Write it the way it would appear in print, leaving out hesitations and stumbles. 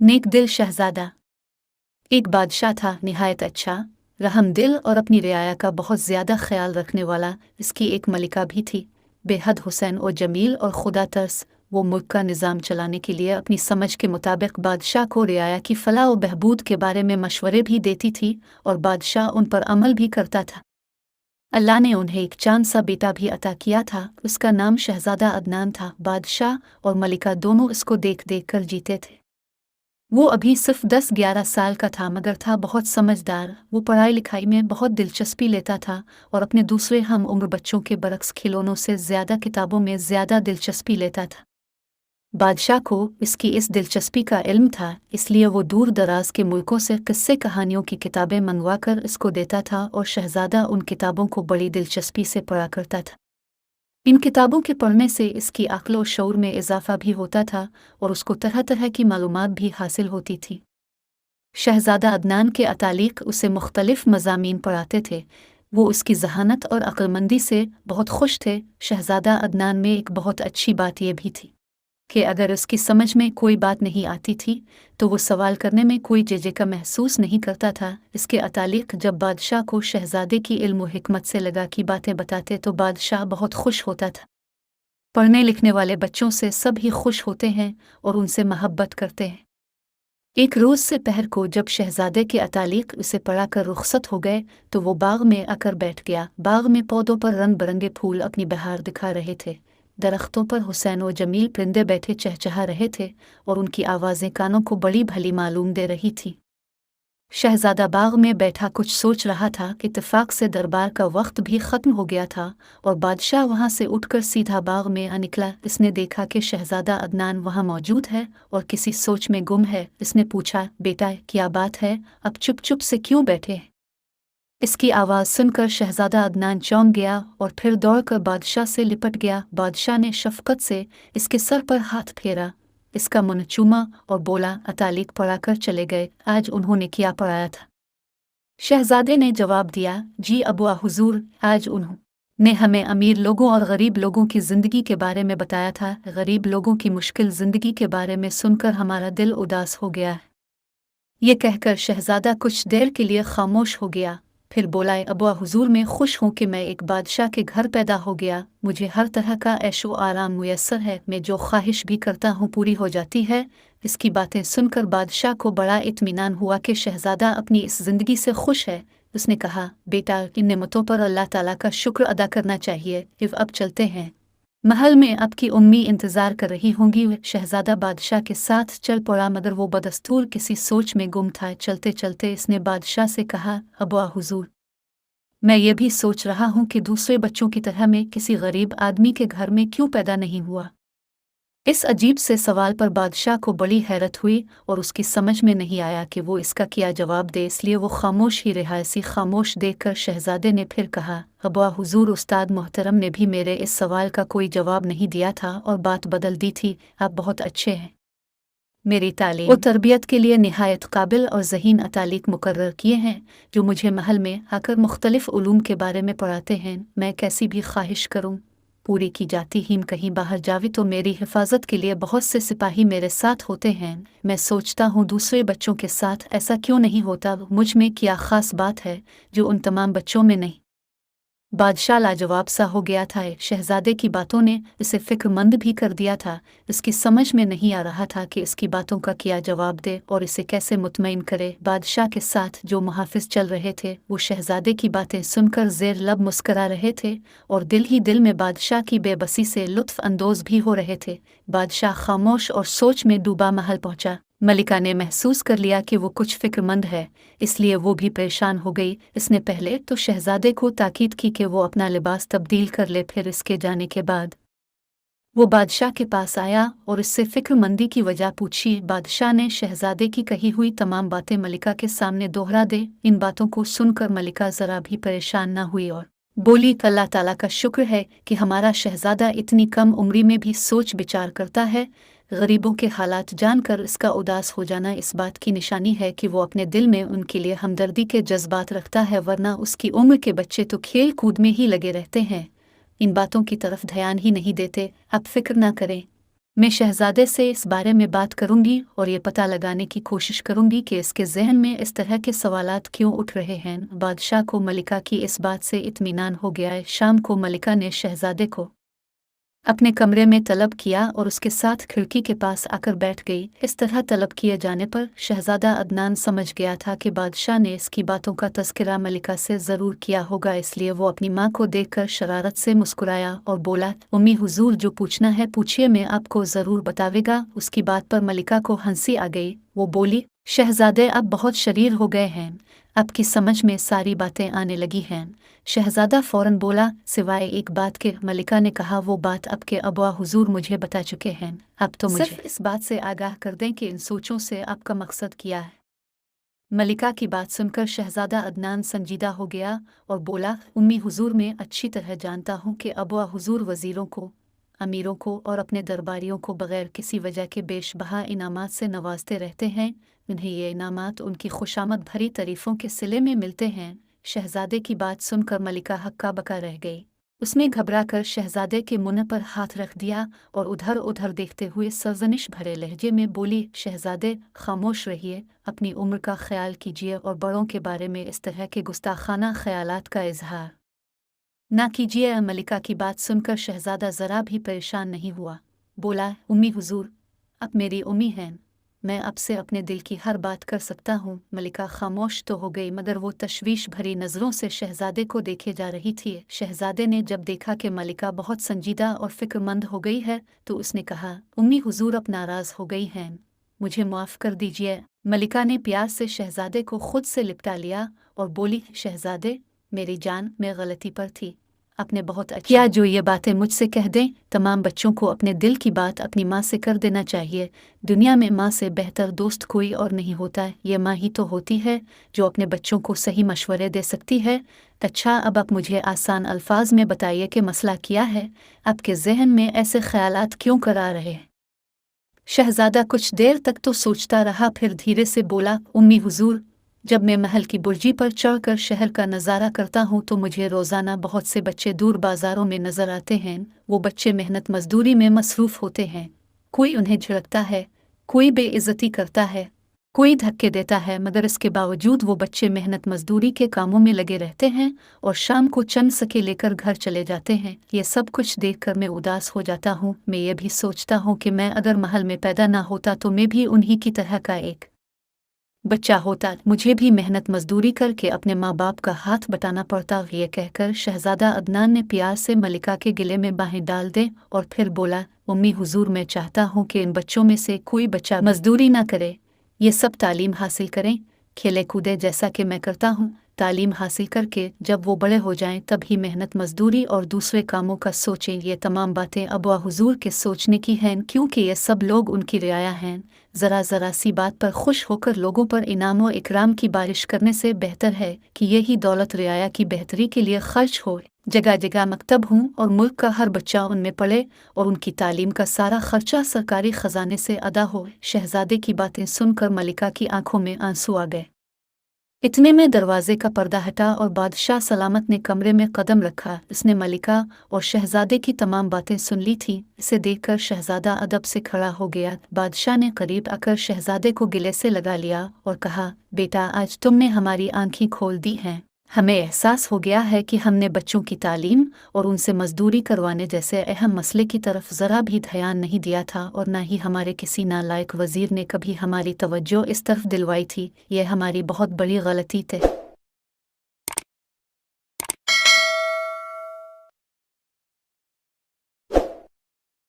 नेक दिल शहजादा। एक बादशाह था निहायत अच्छा, रहम दिल और अपनी रियाया का बहुत ज़्यादा ख्याल रखने वाला। इसकी एक मलिका भी थी, बेहद हुसैन और जमील और खुदा तरस। वो मुल्क का निज़ाम चलाने के लिए अपनी समझ के मुताबिक बादशाह को रियाया की फलाह और बहबूद के बारे में मशवरे भी देती थी और बादशाह उन पर अमल भी करता था। अल्लाह ने उन्हें एक चांद सा बेटा भी अता किया था। उसका नाम शहजादा अदनान था। बादशाह और मलिका दोनों इसको देख देख कर जीते थे। वो अभी सिर्फ 10-11 साल का था, मगर था बहुत समझदार। वो पढ़ाई लिखाई में बहुत दिलचस्पी लेता था और अपने दूसरे हम उम्र बच्चों के बरक्स खिलौनों से ज़्यादा किताबों में ज़्यादा दिलचस्पी लेता था। बादशाह को इसकी इस दिलचस्पी का इल्म था, इसलिए वो दूर दराज के मुल्कों से किस्से कहानियों की किताबें मंगवा कर इसको देता था और शहजादा उन किताबों को बड़ी दिलचस्पी से पढ़ा करता था। इन किताबों के पढ़ने से इसकी अक्ल और शऊर में इजाफा भी होता था और उसको तरह तरह की मालूमात भी हासिल होती थी। शहजादा अदनान के अतालिक उसे मुख्तलिफ मज़ामीन पढ़ाते थे। वो उसकी जहानत और अक्लमंदी से बहुत खुश थे। शहजादा अदनान में एक बहुत अच्छी बात यह भी थी कि अगर उसकी समझ में कोई बात नहीं आती थी तो वो सवाल करने में कोई झिझक महसूस नहीं करता था। इसके अतालिक जब बादशाह को शहजादे की इल्म व हिकमत से लगा की बातें बताते तो बादशाह बहुत खुश होता था। पढ़ने लिखने वाले बच्चों से सब ही खुश होते हैं और उनसे मोहब्बत करते हैं। एक रोज़ से पहर को जब शहजादे के अतालिक उसे पढ़ाकर रुखसत हो गए तो वो बाग में आकर बैठ गया। बाग में पौधों पर रंग बिरंगे फूल अपनी बहार दिखा रहे थे। दरख्तों पर हुसैन और जमील परिंदे बैठे चहचहा रहे थे और उनकी आवाज़ें कानों को बड़ी भली मालूम दे रही थी। शहजादा बाग में बैठा कुछ सोच रहा था कि इत्तेफाक से दरबार का वक्त भी ख़त्म हो गया था और बादशाह वहाँ से उठकर सीधा बाग में आ निकला। इसने देखा कि शहजादा अदनान वहाँ मौजूद है और किसी सोच में गुम है। इसने पूछा, बेटा क्या बात है, अब चुप चुप से क्यों बैठे हैं? इसकी आवाज़ सुनकर शहजादा अदनान चौंक गया और फिर दौड़कर बादशाह से लिपट गया। बादशाह ने शफ़क़त से इसके सर पर हाथ फेरा, इसका मुँह चूमा और बोला, अतालिक पढ़ाकर चले गए, आज उन्होंने क्या पढ़ाया था? शहजादे ने जवाब दिया, जी अबुआ हुजूर, आज उन्होंने हमें अमीर लोगों और गरीब लोगों की ज़िंदगी के बारे में बताया था। गरीब लोगों की मुश्किल ज़िंदगी के बारे में सुनकर हमारा दिल उदास हो गया है। ये कहकर शहजादा कुछ देर के लिए खामोश हो गया, फिर बोला, अबुआ हुजूर, मैं खुश हूँ कि मैं एक बादशाह के घर पैदा हो गया। मुझे हर तरह का ऐशो आराम मुयस्सर है। मैं जो ख्वाहिश भी करता हूँ पूरी हो जाती है। इसकी बातें सुनकर बादशाह को बड़ा इत्मीनान हुआ कि शहजादा अपनी इस ज़िंदगी से खुश है। उसने कहा, बेटा, इन नेमतों पर अल्लाह ताला का शुक्र अदा करना चाहिए। अब चलते हैं, महल में आपकी उम्मी इंतज़ार कर रही होंगी। शहजादा बादशाह के साथ चल पड़ा, मगर वो बदस्तूर किसी सोच में गुम था। चलते चलते इसने बादशाह से कहा, अबुआ हुजूर, मैं ये भी सोच रहा हूँ कि दूसरे बच्चों की तरह मैं किसी गरीब आदमी के घर में क्यों पैदा नहीं हुआ। इस अजीब से सवाल पर बादशाह को बड़ी हैरत हुई और उसकी समझ में नहीं आया कि वो इसका क्या जवाब दे, इसलिए वो खामोश ही रहा। ऐसी खामोश देखकर शहजादे ने फिर कहा, अबुआ हुजूर, उस्ताद मोहतरम ने भी मेरे इस सवाल का कोई जवाब नहीं दिया था और बात बदल दी थी। आप बहुत अच्छे हैं। मेरी तालीम और तरबियत के लिए निहायत काबिल और ज़हीन अतालिक मुकर्रर किए हैं, जो मुझे महल में आकर मुख्तलिफ उलूम के बारे में पढ़ाते हैं। मैं कैसी भी ख्वाहिश करूँ पूरी की जाती ही। कहीं बाहर जावी तो मेरी हिफाजत के लिए बहुत से सिपाही मेरे साथ होते हैं। मैं सोचता हूँ दूसरे बच्चों के साथ ऐसा क्यों नहीं होता। मुझ में क्या ख़ास बात है जो उन तमाम बच्चों में नहीं। बादशाह लाजवाब सा हो गया था। शहजादे की बातों ने इसे फ़िक्रमंद भी कर दिया था। इसकी समझ में नहीं आ रहा था कि इसकी बातों का क्या जवाब दे और इसे कैसे मुतमईन करे। बादशाह के साथ जो मुहाफिज चल रहे थे वो शहजादे की बातें सुनकर ज़ेर लब मुस्करा रहे थे और दिल ही दिल में बादशाह की बेबसी से लुत्फ़ अंदोज़ भी हो रहे थे। बादशाह खामोश और सोच में डूबा महल पहुंचा। मलिका ने महसूस कर लिया कि वो कुछ फ़िक्रमंद है, इसलिए वो भी परेशान हो गई। इसने पहले तो शहजादे को ताकीद की कि वो अपना लिबास तब्दील कर ले। फिर इसके जाने के बाद वो बादशाह के पास आया और इससे फ़िक्रमंदी की वजह पूछी। बादशाह ने शहजादे की कही हुई तमाम बातें मलिका के सामने दोहरा दे। इन बातों को सुनकर मलिका ज़रा भी परेशान न हुई और बोली, अल्लाह ताला का शुक्र है कि हमारा शहजादा इतनी कम उम्री में भी सोच विचार करता है। गरीबों के हालात जानकर इसका उदास हो जाना इस बात की निशानी है कि वो अपने दिल में उनके लिए हमदर्दी के जज्बात रखता है, वरना उसकी उम्र के बच्चे तो खेल कूद में ही लगे रहते हैं, इन बातों की तरफ ध्यान ही नहीं देते। आप फिक्र ना करें, मैं शहजादे से इस बारे में बात करूंगी और ये पता लगाने की कोशिश करूंगी कि इसके जहन में इस तरह के सवालात क्यों उठ रहे हैं। बादशाह को मलिका की इस बात से इत्मीनान हो गया है। शाम को मलिका ने शहजादे को अपने कमरे में तलब किया और उसके साथ खिड़की के पास आकर बैठ गई। इस तरह तलब किए जाने पर शहजादा अदनान समझ गया था कि बादशाह ने इसकी बातों का तज़किरा मलिका से ज़रूर किया होगा, इसलिए वो अपनी माँ को देखकर शरारत से मुस्कुराया और बोला, उम्मी हुजूर, जो पूछना है पूछिए, मैं आपको ज़रूर बतावेगा। उसकी बात पर मलिका को हंसी आ गई। वो बोली, शहजादे अब बहुत शरीर हो गए हैं, आपकी समझ में सारी बातें आने लगी हैं। शहजादा फौरन बोला, सिवाय एक बात के। मलिका ने कहा, वो बात आपके अबुआ हुजूर मुझे बता चुके हैं, अब तो मुझे सिर्फ इस बात से आगाह कर दें कि इन सोचों से आपका मकसद क्या है। मलिका की बात सुनकर शहजादा अदनान संजीदा हो गया और बोला, उम्मी हुजूर, मैं अच्छी तरह जानता हूँ कि अबुआ हुजूर वज़ीरों को, अमीरों को और अपने दरबारियों को बग़ैर किसी वजह के बेशबहा इनामात से नवाजते रहते हैं। उन्हें ये इनामात उनकी खुशामद भरी तारीफ़ों के सिले में मिलते हैं। शहजादे की बात सुनकर मलिका हक्का बका रह गई। उसने घबराकर शहजादे के मुंह पर हाथ रख दिया और उधर उधर देखते हुए सरजनिश भरे लहजे में बोली, शहजादे खामोश रहिए, अपनी उम्र का ख्याल कीजिए और बड़ों के बारे में इस तरह के गुस्ताखाना ख्यालात का इजहार ना कीजिए। मलिका की बात सुनकर शहजादा ज़रा भी परेशान नहीं हुआ। बोला, उम्मी हुजूर, अब मेरी उम्मी हैं, मैं आपसे अपने दिल की हर बात कर सकता हूँ। मलिका खामोश तो हो गई, मगर वो तशवीश भरी नज़रों से शहजादे को देखे जा रही थी। शहजादे ने जब देखा कि मलिका बहुत संजीदा और फिक्रमंद हो गई है तो उसने कहा, उम्मी हुजूर, अब नाराज़ हो गई हैं, मुझे माफ़ कर दीजिए। मलिका ने प्यार से शहजादे को खुद से लिपटा लिया और बोली, शहजादे मेरी जान, मैं गलती पर थी, आपने बहुत अच्छा किया जो ये बातें मुझसे कह दें। तमाम बच्चों को अपने दिल की बात अपनी माँ से कर देना चाहिए। दुनिया में माँ से बेहतर दोस्त कोई और नहीं होता। ये माँ ही तो होती है जो अपने बच्चों को सही मशवरे दे सकती है। अच्छा, अब आप मुझे आसान अल्फाज में बताइए कि मसला क्या है, आपके जहन में ऐसे ख्यालात क्यों कर आ रहे हैं। शहजादा कुछ देर तक तो सोचता रहा, फिर धीरे से बोला, उम्मी हुजूर, जब मैं महल की बुर्जी पर चढ़कर शहर का नज़ारा करता हूँ तो मुझे रोज़ाना बहुत से बच्चे दूर बाज़ारों में नज़र आते हैं। वो बच्चे मेहनत मजदूरी में मसरूफ़ होते हैं। कोई उन्हें झिड़कता है, कोई बेइज्जती करता है, कोई धक्के देता है, मगर इसके बावजूद वो बच्चे मेहनत मजदूरी के कामों में लगे रहते हैं और शाम को चंद सके लेकर घर चले जाते हैं। ये सब कुछ देखकर मैं उदास हो जाता हूँ। मैं ये भी सोचता हूँ कि मैं अगर महल में पैदा ना होता तो मैं भी उन्हीं की तरह का एक बच्चा होता, मुझे भी मेहनत मजदूरी करके अपने माँ बाप का हाथ बटाना पड़ता। ये कहकर शहजादा अदनान ने प्यार से मलिका के गले में बाहें डाल दे और फिर बोला, उम्मी हुजूर, मैं चाहता हूँ कि इन बच्चों में से कोई बच्चा मजदूरी ना करे, ये सब तालीम हासिल करें, खेले कूदे जैसा कि मैं करता हूँ। तालीम हासिल करके जब वो बड़े हो जाएं तब ही मेहनत मजदूरी और दूसरे कामों का सोचें। ये तमाम बातें अबुआ हुजूर के सोचने की हैं, क्योंकि ये सब लोग उनकी रियाया हैं। ज़रा ज़रा सी बात पर खुश होकर लोगों पर इनाम व इकराम की बारिश करने से बेहतर है कि यही दौलत रियाया की बेहतरी के लिए खर्च हो। जगह जगह मकतब हों और मुल्क का हर बच्चा उनमें पढ़े और उनकी तालीम का सारा खर्चा सरकारी ख़जाने से अदा हो। शहजादे की बातें सुनकर मलिका की आंखों में आंसू आ गए। इतने में दरवाजे का पर्दा हटा और बादशाह सलामत ने कमरे में कदम रखा। उसने मलिका और शहजादे की तमाम बातें सुन ली थी। इसे देखकर शहजादा अदब से खड़ा हो गया। बादशाह ने करीब आकर शहजादे को गले से लगा लिया और कहा, बेटा, आज तुमने हमारी आंखें खोल दी हैं। हमें एहसास हो गया है कि हमने बच्चों की तालीम और उनसे मजदूरी करवाने जैसे अहम मसले की तरफ ज़रा भी ध्यान नहीं दिया था, और न ही हमारे किसी नालायक वज़ीर ने कभी हमारी तवज्जो इस तरफ दिलवाई थी। यह हमारी बहुत बड़ी गलती थी।